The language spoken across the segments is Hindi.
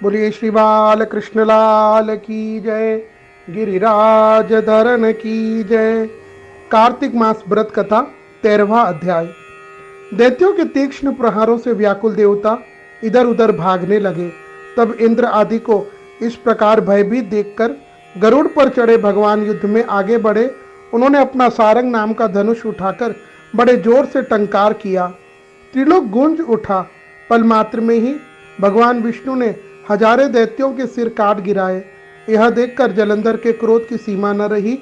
बोलिए श्री बाल कृष्ण लाल की जय। गिरिराज धरन की जय। कार्तिक मास व्रत कथा 13वां अध्याय। दैत्यों के तीक्ष्ण प्रहारों से व्याकुल देवता इधर उधर भागने लगे। तब इंद्र आदि को इस प्रकार भयभीत देखकर गरुड़ पर चढ़े भगवान युद्ध में आगे बढ़े। उन्होंने अपना सारंग नाम का धनुष उठाकर बड़े जोर से टंकार किया। त्रिलोक गूंज उठा। पल मात्र में ही भगवान विष्णु ने हजारों दैत्यों के सिर काट गिराए। यह देखकर जलंधर के क्रोध की सीमा न रही।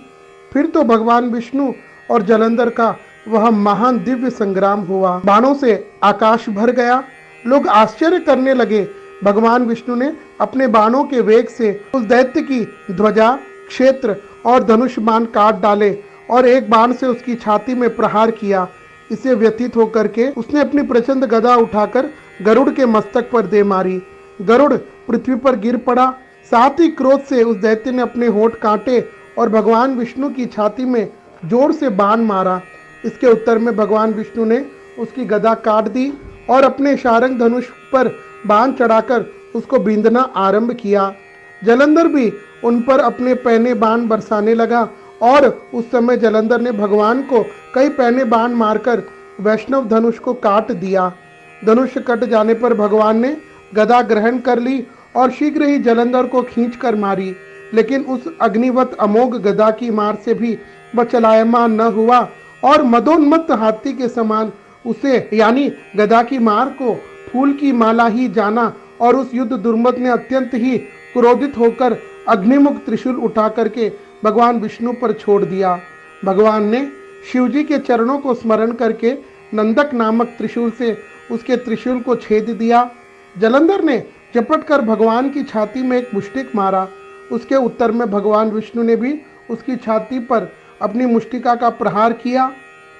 फिर तो भगवान विष्णु और जलंधर का वह महान दिव्य संग्राम हुआ। बाणों से आकाश भर गया। लोग आश्चर्य करने लगे। भगवान विष्णु ने अपने बाणों के वेग से उस दैत्य की ध्वजा, क्षेत्र और धनुष बाण काट डाले और एक बाण से उसकी छाती में प्रहार किया। इसे व्यथित होकर के उसने अपनी प्रचंड गदा उठाकर गरुड़ के मस्तक पर दे मारी। गरुड़ पृथ्वी पर गिर पड़ा। साथ ही क्रोध से उस दैत्य ने अपने होंठ काटे और भगवान विष्णु की छाती में जोर से बाण मारा। इसके उत्तर में भगवान विष्णु ने उसकी गदा काट दी और अपने शारंग धनुष पर बाण चढ़ाकर उसको बींधना आरंभ किया। जलंधर भी उन पर अपने पहने बाण बरसाने लगा और उस समय जलंधर ने भगवान को कई पहने बाण मारकर वैष्णव धनुष को काट दिया। धनुष कट जाने पर भगवान ने गदा ग्रहण कर ली और शीघ्र ही जलंधर को खींचकर मारी। लेकिन उस अग्निवत अमोघ गदा की मार से भी वह चलायमान न हुआ और मदोन्मत्त हाथी के समान उसे यानी गदा की मार को फूल की माला ही जाना। और उस युद्ध दुर्मत ने अत्यंत ही क्रोधित होकर अग्निमुख त्रिशूल उठा करके भगवान विष्णु पर छोड़ दिया। भगवान ने शिवजी के चरणों को स्मरण करके नंदक नामक त्रिशूल से उसके त्रिशूल को छेद दिया। जलंधर ने झपट कर भगवान की छाती में एक मुष्टिक मारा। उसके उत्तर में भगवान विष्णु ने भी उसकी छाती पर अपनी मुष्टिका का प्रहार किया।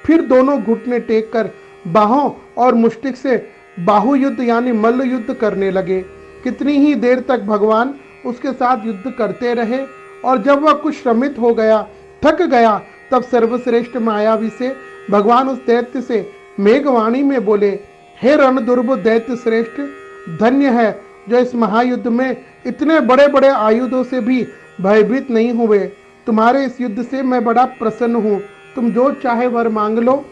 फिर दोनों घुटने टेक कर बाहों और मुष्टिक से बाहु युद्ध यानी मल्ल युद्ध करने लगे। कितनी ही देर तक भगवान उसके साथ युद्ध करते रहे और जब वह कुछ श्रमित हो गया, थक गया, तब सर्वश्रेष्ठ मायावी से भगवान उस दैत्य से मेघवाणी में बोले, हे रणदुर्भ दैत्य श्रेष्ठ, धन्य है जो इस महायुद्ध में इतने बड़े बड़े आयुधों से भी भयभीत नहीं हुए। तुम्हारे इस युद्ध से मैं बड़ा प्रसन्न हूँ। तुम जो चाहे वर मांग लो,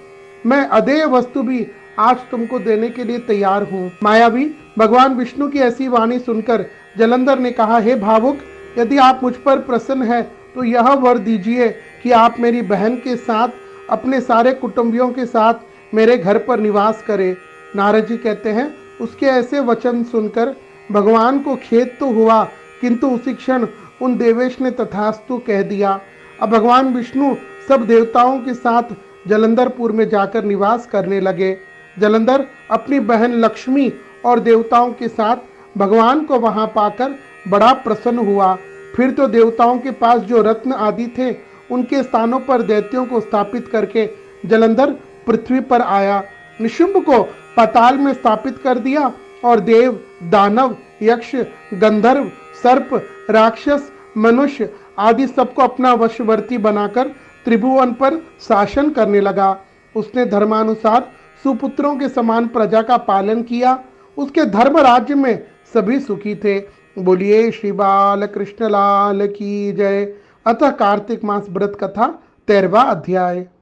मैं अदेय वस्तु भी आज तुमको देने के लिए तैयार हूँ। मायावी भगवान विष्णु की ऐसी वाणी सुनकर जलंधर ने कहा, हे भावुक, यदि आप मुझ पर प्रसन्न है तो यह वर दीजिए कि आप मेरी बहन के साथ अपने सारे कुटुंबियों के साथ मेरे घर पर निवास करें। नारद जी कहते हैं, उसके ऐसे वचन सुनकर भगवान को खेद तो हुआ, किंतु उसी क्षण उन देवेश ने तथास्तु कह दिया। अब भगवान विष्णु सब देवताओं के साथ जलंधरपुर में जाकर निवास करने लगे। जलंधर अपनी बहन लक्ष्मी और देवताओं के साथ भगवान को वहां पाकर बड़ा प्रसन्न हुआ। फिर तो देवताओं के पास जो रत्न आदि थे उनके स्थानों पर दैत्यों को स्थापित करके जलंधर पृथ्वी पर आया। निशुंभ को पाताल में स्थापित कर दिया और देव, दानव, यक्ष, गंधर्व, सर्प, राक्षस, मनुष्य आदि सबको अपना वशवर्ती बनाकर त्रिभुवन पर शासन करने लगा। उसने धर्मानुसार सुपुत्रों के समान प्रजा का पालन किया। उसके धर्म राज्य में सभी सुखी थे। बोलिए श्री बाल कृष्ण लाल की जय। अतः कार्तिक मास व्रत कथा 13वां अध्याय।